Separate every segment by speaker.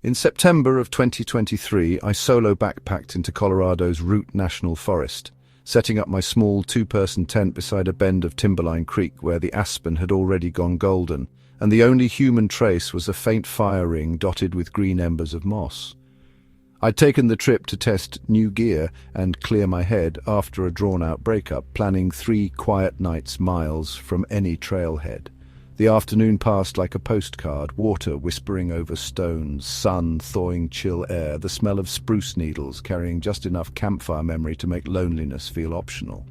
Speaker 1: In September of 2023, I solo backpacked into Colorado's Root National Forest, setting up my small two-person tent beside a bend of Timberline Creek where the aspen had already gone golden, and the only human trace was a faint fire ring dotted with green embers of moss. I'd taken the trip to test new gear and clear my head after a drawn-out breakup, planning 3 quiet nights miles from any trailhead. The afternoon passed like a postcard, water whispering over stones, sun thawing chill air, the smell of spruce needles carrying just enough campfire memory to make loneliness feel optional.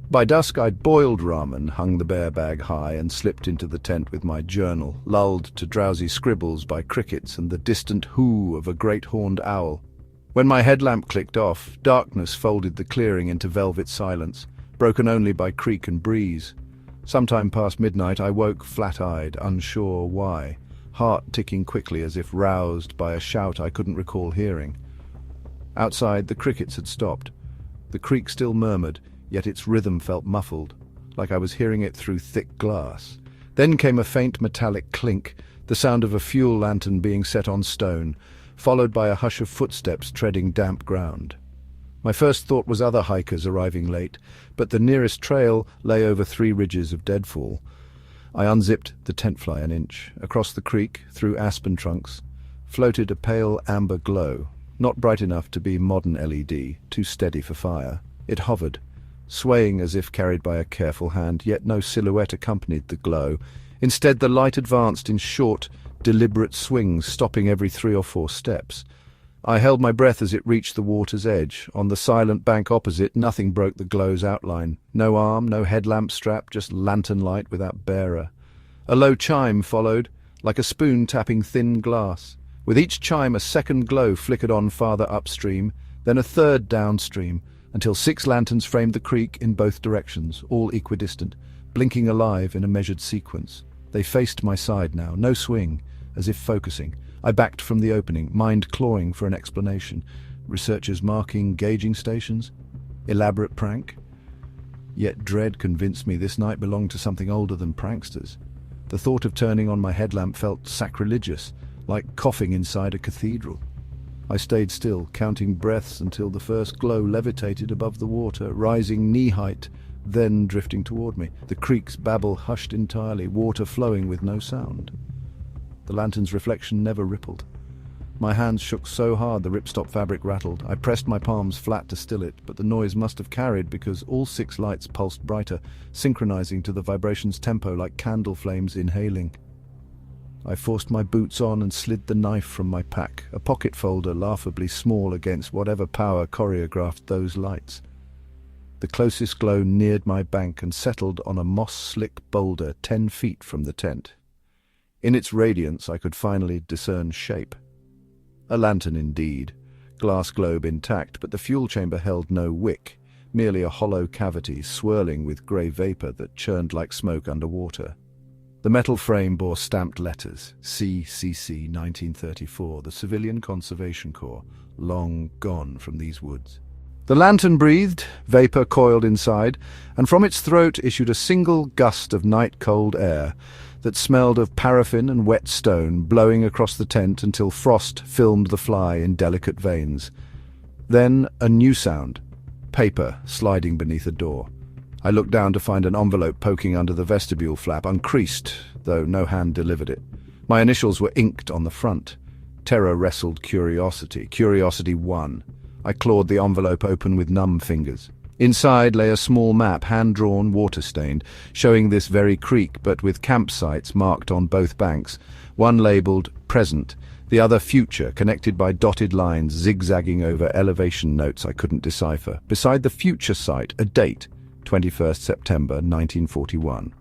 Speaker 1: By dusk I'd boiled ramen, hung the bear bag high, and slipped into the tent with my journal, lulled to drowsy scribbles by crickets and the distant hoo of a great horned owl. When my headlamp clicked off, darkness folded the clearing into velvet silence, broken only by creek and breeze. Sometime past midnight I woke flat-eyed, unsure why, heart ticking quickly as if roused by a shout I couldn't recall hearing. Outside, the crickets had stopped. The creek still murmured, yet its rhythm felt muffled, like I was hearing it through thick glass. Then came a faint metallic clink, the sound of a fuel lantern being set on stone, followed by a hush of footsteps treading damp ground. My first thought was other hikers arriving late, but the nearest trail lay over 3 ridges of deadfall. I unzipped the tent fly an inch. Across the creek, through aspen trunks, floated a pale amber glow, not bright enough to be modern LED, too steady for fire. It hovered, swaying as if carried by a careful hand, yet no silhouette accompanied the glow. Instead, the light advanced in short, deliberate swings, stopping every 3 or 4 steps. I held my breath as it reached the water's edge. On the silent bank opposite, nothing broke the glow's outline. No arm, no headlamp strap, just lantern light without bearer. A low chime followed, like a spoon tapping thin glass. With each chime, a second glow flickered on farther upstream, then a third downstream, until 6 lanterns framed the creek in both directions, all equidistant, blinking alive in a measured sequence. They faced my side now, no swing, as if focusing. I backed from the opening, mind clawing for an explanation. Researchers marking gauging stations? Elaborate prank? Yet dread convinced me this night belonged to something older than pranksters. The thought of turning on my headlamp felt sacrilegious, like coughing inside a cathedral. I stayed still, counting breaths until the first glow levitated above the water, rising knee-height, then drifting toward me. The creek's babble hushed entirely, water flowing with no sound. The lantern's reflection never rippled. My hands shook so hard the ripstop fabric rattled. I pressed my palms flat to still it, but the noise must have carried because all 6 lights pulsed brighter, synchronizing to the vibration's tempo like candle flames inhaling. I forced my boots on and slid the knife from my pack, a pocket folder laughably small against whatever power choreographed those lights. The closest glow neared my bank and settled on a moss-slick boulder 10 feet from the tent. In its radiance I could finally discern shape. A lantern indeed, glass globe intact, but the fuel chamber held no wick, merely a hollow cavity swirling with grey vapour that churned like smoke underwater. The metal frame bore stamped letters, CCC 1934, the Civilian Conservation Corps, long gone from these woods. The lantern breathed, vapour coiled inside, and from its throat issued a single gust of night-cold air that smelled of paraffin and wet stone, blowing across the tent until frost filmed the fly in delicate veins. Then a new sound, paper sliding beneath a door. I looked down to find an envelope poking under the vestibule flap, uncreased, though no hand delivered it. My initials were inked on the front. Terror wrestled curiosity. Curiosity won. I clawed the envelope open with numb fingers. Inside lay a small map, hand-drawn, water-stained, showing this very creek, but with campsites marked on both banks, one labelled Present, the other Future, connected by dotted lines zigzagging over elevation notes I couldn't decipher. Beside the Future site, a date, 21st September 1941.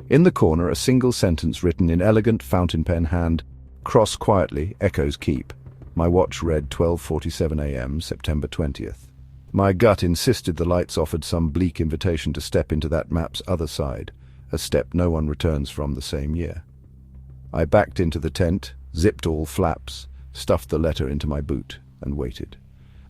Speaker 1: In the corner, a single sentence written in elegant fountain pen hand, Cross quietly, echoes keep. My watch read 12:47 a.m., September 20th. My gut insisted the lights offered some bleak invitation to step into that map's other side, a step no one returns from the same year. I backed into the tent, zipped all flaps, stuffed the letter into my boot, and waited.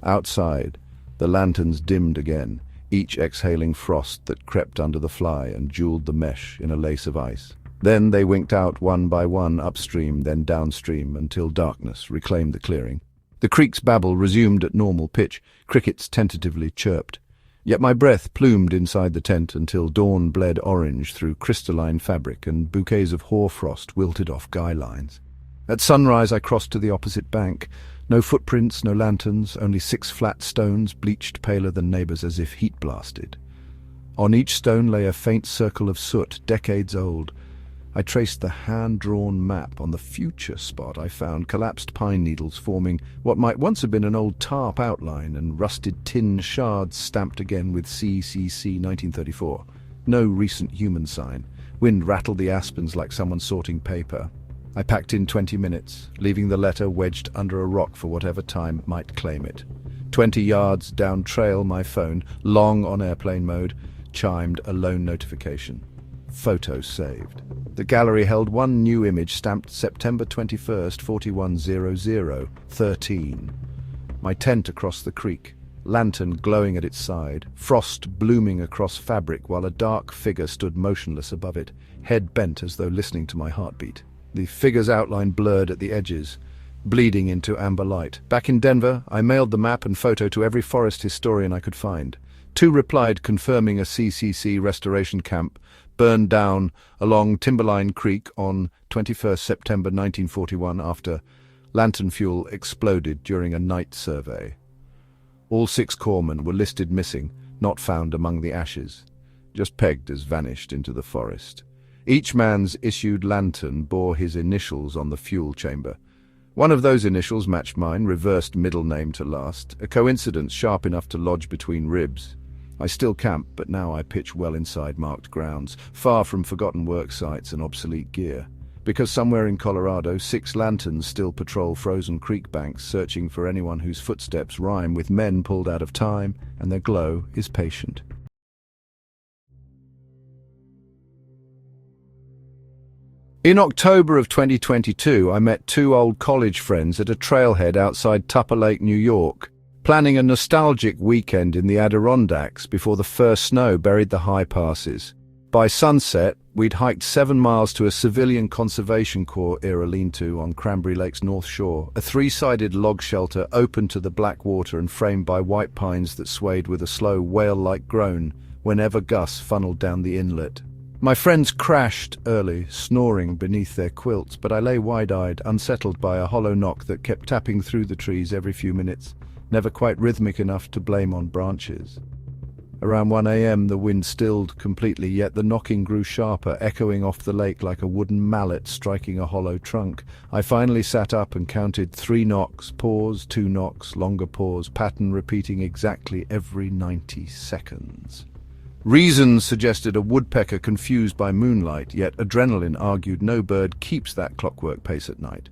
Speaker 1: Outside, the lanterns dimmed again, each exhaling frost that crept under the fly and jeweled the mesh in a lace of ice. Then they winked out one by one upstream, then downstream, until darkness reclaimed the clearing. The creek's babble resumed at normal pitch. Crickets tentatively chirped. Yet my breath plumed inside the tent until dawn bled orange through crystalline fabric and bouquets of hoarfrost wilted off guy lines. At sunrise I crossed to the opposite bank. No footprints, no lanterns, only 6 flat stones bleached paler than neighbours as if heat blasted. On each stone lay a faint circle of soot, decades old. I traced the hand-drawn map on the future spot. I found collapsed pine needles forming what might once have been an old tarp outline and rusted tin shards stamped again with CCC 1934. No recent human sign. Wind rattled the aspens like someone sorting paper. I packed in 20 minutes, leaving the letter wedged under a rock for whatever time might claim it. 20 yards down trail, my phone, long on airplane mode, chimed a lone notification. Photo saved. The gallery held one new image stamped September 21st, 410013. My tent across the creek, lantern glowing at its side, frost blooming across fabric while a dark figure stood motionless above it, head bent as though listening to my heartbeat. The figure's outline blurred at the edges, bleeding into amber light. Back in Denver, I mailed the map and photo to every forest historian I could find. 2 replied confirming a CCC restoration camp burned down along Timberline Creek on 21st September 1941 after lantern fuel exploded during a night survey. All 6 corpsmen were listed missing, not found among the ashes, just pegged as vanished into the forest. Each man's issued lantern bore his initials on the fuel chamber. One of those initials matched mine, reversed middle name to last, a coincidence sharp enough to lodge between ribs. I still camp, but now I pitch well inside marked grounds, far from forgotten work sites and obsolete gear. Because somewhere in Colorado, 6 lanterns still patrol frozen creek banks, searching for anyone whose footsteps rhyme with men pulled out of time, and their glow is patient. In October of 2022, I met 2 old college friends at a trailhead outside Tupper Lake, New York, planning a nostalgic weekend in the Adirondacks before the first snow buried the high passes. By sunset, we'd hiked 7 miles to a civilian Conservation Corps era lean-to on Cranberry Lake's north shore, a 3-sided log shelter open to the black water and framed by white pines that swayed with a slow whale-like groan whenever gusts funneled down the inlet. My friends crashed early, snoring beneath their quilts, but I lay wide-eyed, unsettled by a hollow knock that kept tapping through the trees every few minutes, never quite rhythmic enough to blame on branches. Around 1 a.m. the wind stilled completely, yet the knocking grew sharper, echoing off the lake like a wooden mallet striking a hollow trunk. I finally sat up and counted 3 knocks, pause, 2 knocks, longer pause, pattern repeating exactly every 90 seconds. Reason suggested a woodpecker confused by moonlight, yet adrenaline argued no bird keeps that clockwork pace at night.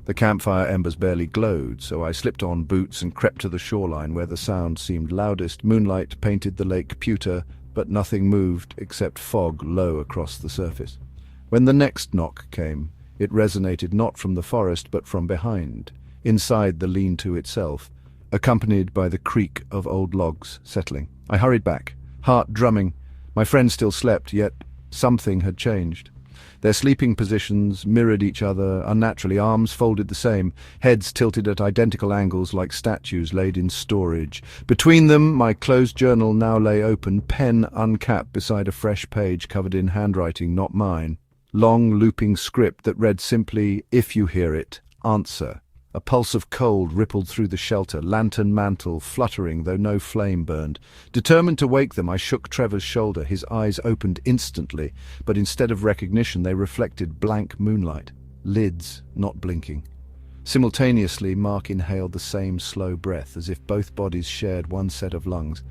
Speaker 1: The campfire embers barely glowed, so I slipped on boots and crept to the shoreline where the sound seemed loudest. Moonlight painted the lake pewter, but nothing moved except fog low across the surface. When the next knock came, it resonated not from the forest but from behind, inside the lean-to itself, accompanied by the creak of old logs settling. I hurried back, heart drumming. My friends still slept, yet something had changed. Their sleeping positions mirrored each other unnaturally, arms folded the same, heads tilted at identical angles like statues laid in storage. Between them, my closed journal now lay open, pen uncapped beside a fresh page covered in handwriting not mine. Long looping script that read simply, "If you hear it, answer." A pulse of cold rippled through the shelter, lantern mantle fluttering though no flame burned. Determined to wake them, I shook Trevor's shoulder. His eyes opened instantly, but instead of recognition they reflected blank moonlight. Lids, not blinking. Simultaneously, Mark inhaled the same slow breath, as if both bodies shared one set of lungs.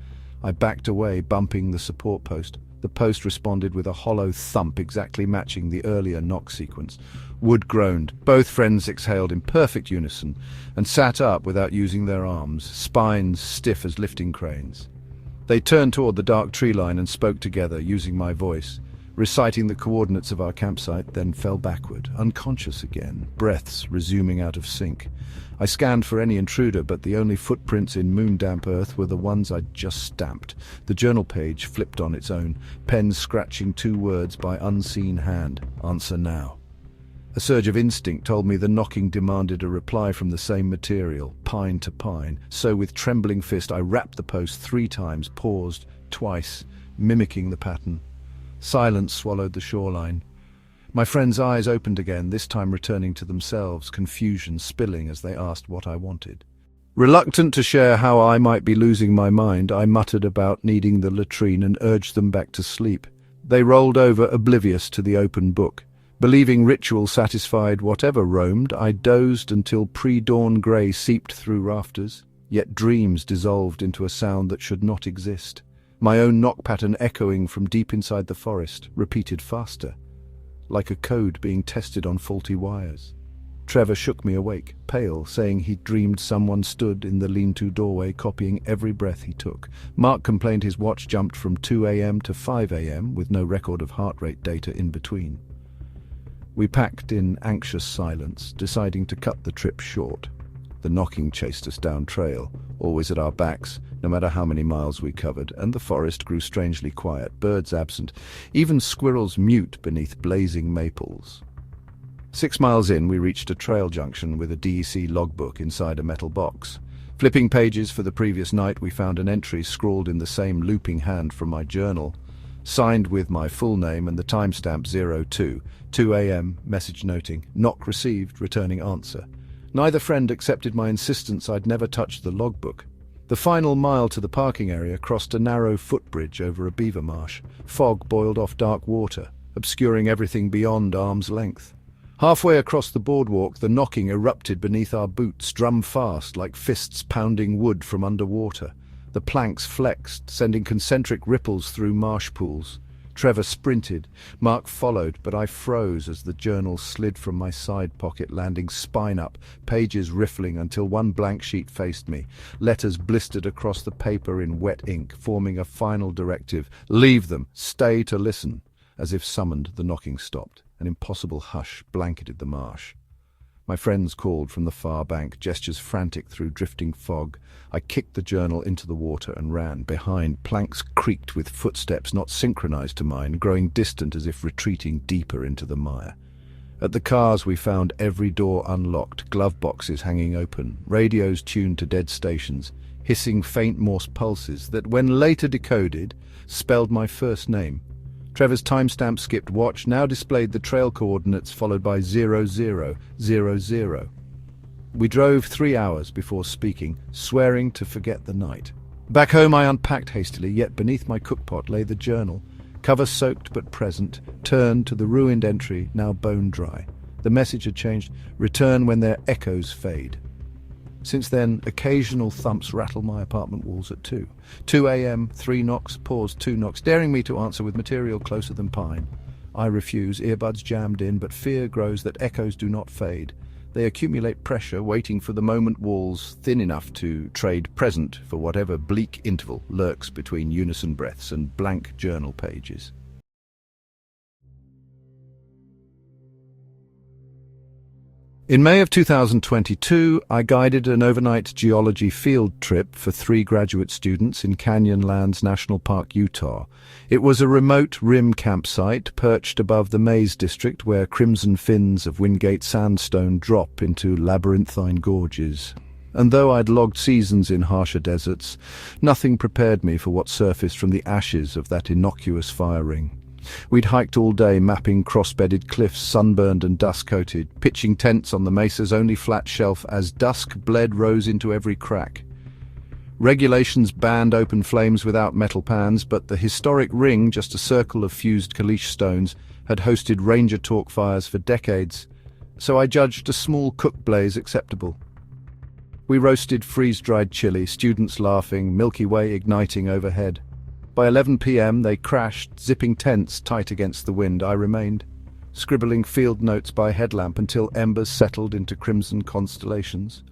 Speaker 1: I backed away, bumping the support post. The post responded with a hollow thump exactly matching the earlier knock sequence. Wood groaned. Both friends exhaled in perfect unison and sat up without using their arms, spines stiff as lifting cranes. They turned toward the dark tree line and spoke together, using my voice. reciting the coordinates of our campsite, then fell backward, unconscious again, breaths resuming out of sync. I scanned for any intruder, but the only footprints in moon-damp earth were the ones I'd just stamped. The journal page flipped on its own, pen scratching 2 words by unseen hand. Answer now. A surge of instinct told me the knocking demanded a reply from the same material, pine to pine. So with trembling fist I rapped the post 3 times, paused twice, mimicking the pattern. Silence swallowed the shoreline. My friends' eyes opened again, this time returning to themselves, confusion spilling as they asked what I wanted. Reluctant to share how I might be losing my mind, I muttered about needing the latrine and urged them back to sleep. They rolled over, oblivious to the open book. Believing ritual satisfied whatever roamed, I dozed until pre-dawn grey seeped through rafters, yet dreams dissolved into a sound that should not exist. My own knock pattern echoing from deep inside the forest, repeated faster, like a code being tested on faulty wires. Trevor shook me awake, pale, saying he'd dreamed someone stood in the lean-to doorway copying every breath he took. Mark complained his watch jumped from 2 a.m. to 5 a.m. with no record of heart rate data in between. We packed in anxious silence, deciding to cut the trip short. The knocking chased us down trail, always at our backs, no matter how many miles we covered, and the forest grew strangely quiet, birds absent, even squirrels mute beneath blazing maples. 6 miles in, we reached a trail junction with a DEC logbook inside a metal box. Flipping pages for the previous night, we found an entry scrawled in the same looping hand from my journal, signed with my full name and the timestamp 2 a.m., message noting, knock received, returning answer. Neither friend accepted my insistence I'd never touched the logbook. The final mile to the parking area crossed a narrow footbridge over a beaver marsh. Fog boiled off dark water, obscuring everything beyond arm's length. Halfway across the boardwalk, the knocking erupted beneath our boots, drum fast like fists pounding wood from underwater. The planks flexed, sending concentric ripples through marsh pools. Trevor sprinted. Mark followed, but I froze as the journal slid from my side pocket, landing spine up, pages riffling until one blank sheet faced me. Letters blistered across the paper in wet ink, forming a final directive. Leave them. Stay to listen. As if summoned, the knocking stopped. An impossible hush blanketed the marsh. My friends called from the far bank, gestures frantic through drifting fog. I kicked the journal into the water and ran. Behind, planks creaked with footsteps not synchronized to mine, growing distant as if retreating deeper into the mire. At the cars we found every door unlocked, glove boxes hanging open, radios tuned to dead stations, hissing faint Morse pulses that, when later decoded, spelled my first name. Trevor's timestamp skipped watch now displayed the trail coordinates followed by 0000. We drove 3 hours before speaking, swearing to forget the night. Back home I unpacked hastily, yet beneath my cookpot lay the journal, cover soaked but present, turned to the ruined entry, now bone dry. The message had changed, return when their echoes fade. Since then, occasional thumps rattle my apartment walls at 2. 2 a.m., 3 knocks, pause, 2 knocks, daring me to answer with material closer than pine. I refuse, earbuds jammed in, but fear grows that echoes do not fade. They accumulate pressure, waiting for the moment walls thin enough to trade present for whatever bleak interval lurks between unison breaths and blank journal pages. In May of 2022, I guided an overnight geology field trip for 3 graduate students in Canyonlands National Park, Utah. It was a remote rim campsite perched above the Maze District where crimson fins of Wingate sandstone drop into labyrinthine gorges. And though I'd logged seasons in harsher deserts, nothing prepared me for what surfaced from the ashes of that innocuous fire ring. We'd hiked all day, mapping cross-bedded cliffs, sunburned and dust-coated, pitching tents on the mesa's only flat shelf as dusk bled rose into every crack. Regulations banned open flames without metal pans, but the historic ring, just a circle of fused caliche stones, had hosted ranger talk fires for decades, so I judged a small cook blaze acceptable. We roasted freeze-dried chili, students laughing, Milky Way igniting overhead. By 11 p.m. they crashed, zipping tents tight against the wind. I remained, scribbling field notes by headlamp until embers settled into crimson constellations.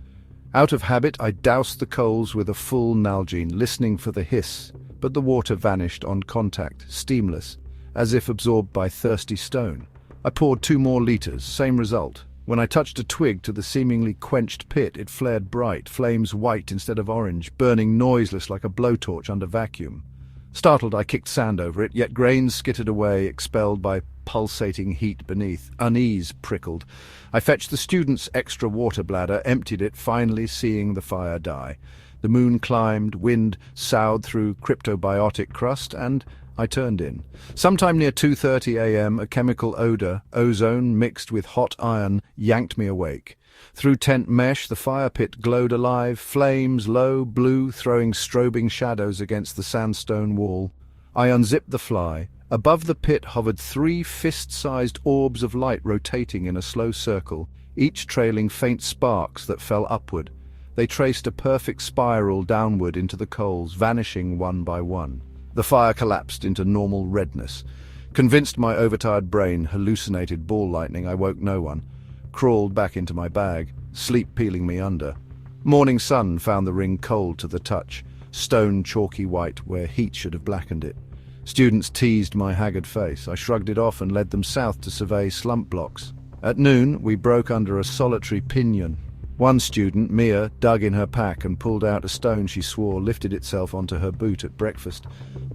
Speaker 1: Out of habit, I doused the coals with a full Nalgene, listening for the hiss, but the water vanished on contact, steamless, as if absorbed by thirsty stone. I poured 2 more liters, same result. When I touched a twig to the seemingly quenched pit, it flared bright, flames white instead of orange, burning noiseless like a blowtorch under vacuum. Startled, I kicked sand over it, yet grains skittered away, expelled by pulsating heat beneath. Unease prickled. I fetched the student's extra water bladder, emptied it, finally seeing the fire die. The moon climbed, wind soughed through cryptobiotic crust, and I turned in. Sometime near 2:30 a.m., a chemical odor, ozone mixed with hot iron, yanked me awake. Through tent mesh, the fire pit glowed alive, flames low, blue, throwing strobing shadows against the sandstone wall. I unzipped the fly. Above the pit hovered 3 fist-sized orbs of light rotating in a slow circle, each trailing faint sparks that fell upward. They traced a perfect spiral downward into the coals, vanishing one by one. The fire collapsed into normal redness. Convinced my overtired brain hallucinated ball lightning, I woke no one. Crawled back into my bag, sleep peeling me under. Morning sun found the ring cold to the touch, stone chalky white where heat should have blackened it. Students teased my haggard face. I shrugged it off and led them south to survey slump blocks. At noon, we broke under a solitary pinyon. One student, Mia, dug in her pack and pulled out a stone she swore lifted itself onto her boot at breakfast.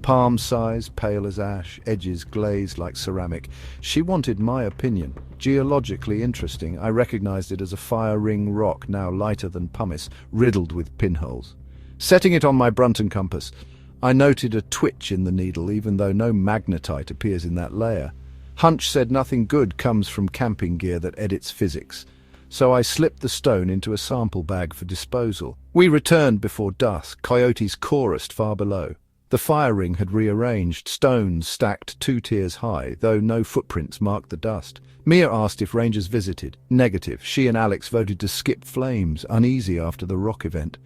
Speaker 1: Palm size, pale as ash, edges glazed like ceramic. She wanted my opinion. Geologically interesting, I recognized it as a fire ring rock now lighter than pumice, riddled with pinholes. Setting it on my Brunton compass, I noted a twitch in the needle, even though no magnetite appears in that layer. Hunch said nothing good comes from camping gear that edits physics. So I slipped the stone into a sample bag for disposal. We returned before dusk, coyotes chorused far below. The fire ring had rearranged, stones stacked 2 tiers high, though no footprints marked the dust. Mia asked if rangers visited. Negative. She and Alex voted to skip flames, uneasy after the rock event.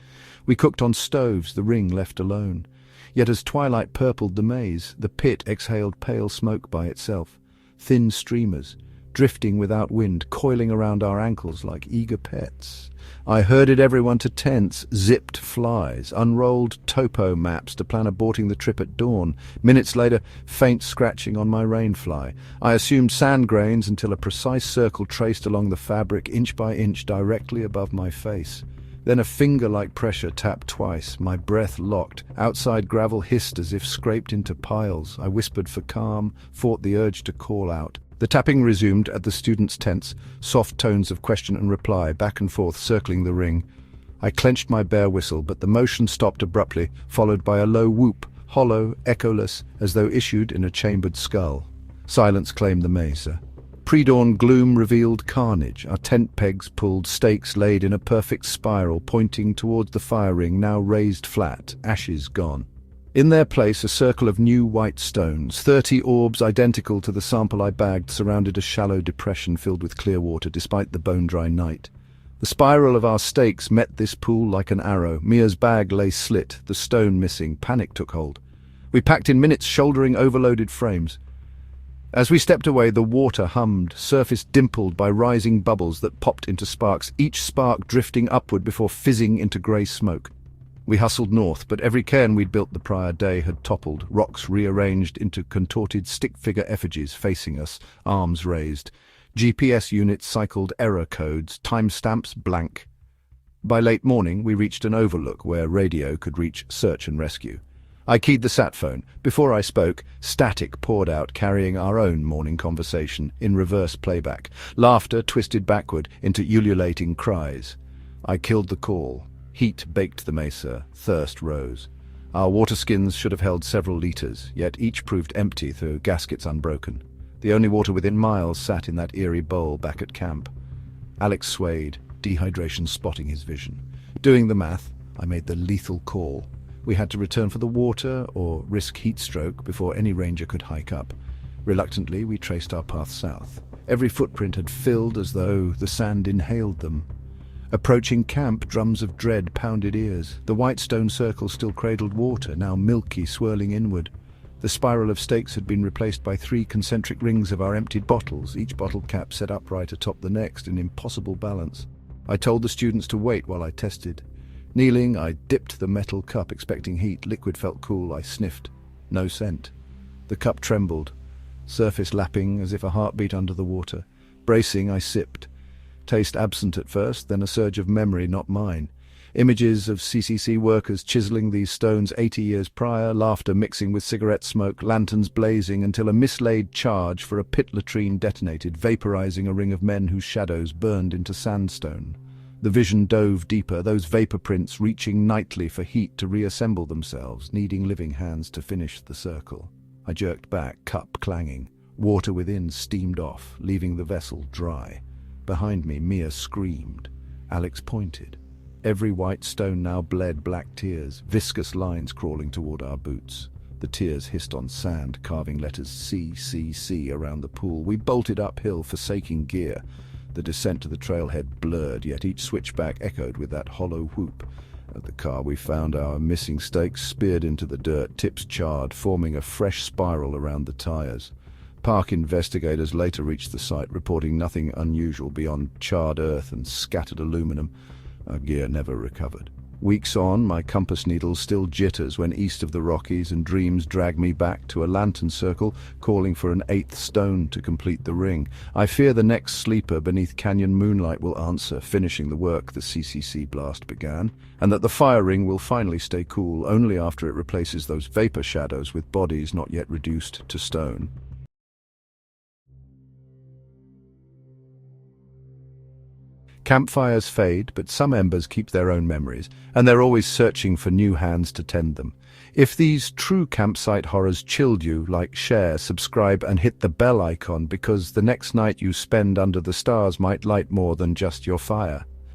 Speaker 1: We cooked on stoves, the ring left alone. Yet as twilight purpled the maze, the pit exhaled pale smoke by itself. Thin streamers, drifting without wind, coiling around our ankles like eager pets. I herded everyone to tents, zipped flies, unrolled topo maps to plan aborting the trip at dawn. Minutes later, faint scratching on my rainfly. I assumed sand grains until a precise circle traced along the fabric, inch by inch, directly above my face. Then a finger-like pressure tapped twice, my breath locked. Outside gravel hissed as if scraped into piles. I whispered for calm, fought the urge to call out. The tapping resumed at the students' tents, soft tones of question and reply, back and forth, circling the ring. I clenched my bare whistle, but the motion stopped abruptly, followed by a low whoop, hollow, echoless, as though issued in a chambered skull. Silence claimed the mesa. Pre-dawn gloom revealed carnage. Our tent pegs pulled, stakes laid in a perfect spiral, pointing towards the fire ring, now raised flat, ashes gone. In their place, a circle of new white stones, 30 orbs identical to the sample I bagged, surrounded a shallow depression filled with clear water despite the bone-dry night. The spiral of our stakes met this pool like an arrow. Mia's bag lay slit, the stone missing. Panic took hold. We packed in minutes, shouldering overloaded frames. As we stepped away, the water hummed, surface dimpled by rising bubbles that popped into sparks, each spark drifting upward before fizzing into grey smoke. We hustled north, but every cairn we'd built the prior day had toppled, rocks rearranged into contorted stick-figure effigies facing us, arms raised. GPS units cycled error codes, timestamps blank. By late morning, we reached an overlook where radio could reach search and rescue. I keyed the sat phone. Before I spoke, static poured out, carrying our own morning conversation in reverse playback. Laughter twisted backward into ululating cries. I killed the call. Heat baked the mesa, thirst rose. Our water skins should have held several liters, yet each proved empty through gaskets unbroken. The only water within miles sat in that eerie bowl back at camp. Alex swayed, dehydration spotting his vision. Doing the math, I made the lethal call. We had to return for the water or risk heat stroke before any ranger could hike up. Reluctantly, we traced our path south. Every footprint had filled as though the sand inhaled them. Approaching camp, drums of dread pounded ears. The white stone circle still cradled water, now milky, swirling inward. The spiral of stakes had been replaced by 3 concentric rings of our emptied bottles, each bottle cap set upright atop the next in impossible balance. I told the students to wait while I tested. Kneeling, I dipped the metal cup, expecting heat. Liquid felt cool. I sniffed. No scent. The cup trembled. surface lapping as if a heartbeat under the water. Bracing, I sipped. Taste absent at first, then a surge of memory not mine. Images of CCC workers chiseling these stones 80 years prior, laughter mixing with cigarette smoke, lanterns blazing until a mislaid charge for a pit latrine detonated, vaporizing a ring of men whose shadows burned into sandstone. The vision dove deeper, those vapor prints reaching nightly for heat to reassemble themselves, needing living hands to finish the circle. I jerked back, cup clanging. Water within steamed off, leaving the vessel dry. Behind me, Mia screamed. Alex pointed. Every white stone now bled black tears, viscous lines crawling toward our boots. The tears hissed on sand, carving letters CCC around the pool. We bolted uphill, forsaking gear. The descent to the trailhead blurred, yet each switchback echoed with that hollow whoop. At the car we found our missing stakes speared into the dirt, tips charred, forming a fresh spiral around the tires. Park investigators later reached the site, reporting nothing unusual beyond charred earth and scattered aluminum. Our gear never recovered. Weeks on, my compass needle still jitters when east of the Rockies, and dreams drag me back to a lantern circle, calling for an 8th stone to complete the ring. I fear the next sleeper beneath canyon moonlight will answer, finishing the work the CCC blast began, and that the fire ring will finally stay cool only after it replaces those vapor shadows with bodies not yet reduced to stone. Campfires fade, but some embers keep their own memories, and they're always searching for new hands to tend them. If these true campsite horrors chilled you, like, share, subscribe, and hit the bell icon, because the next night you spend under the stars might light more than just your fire.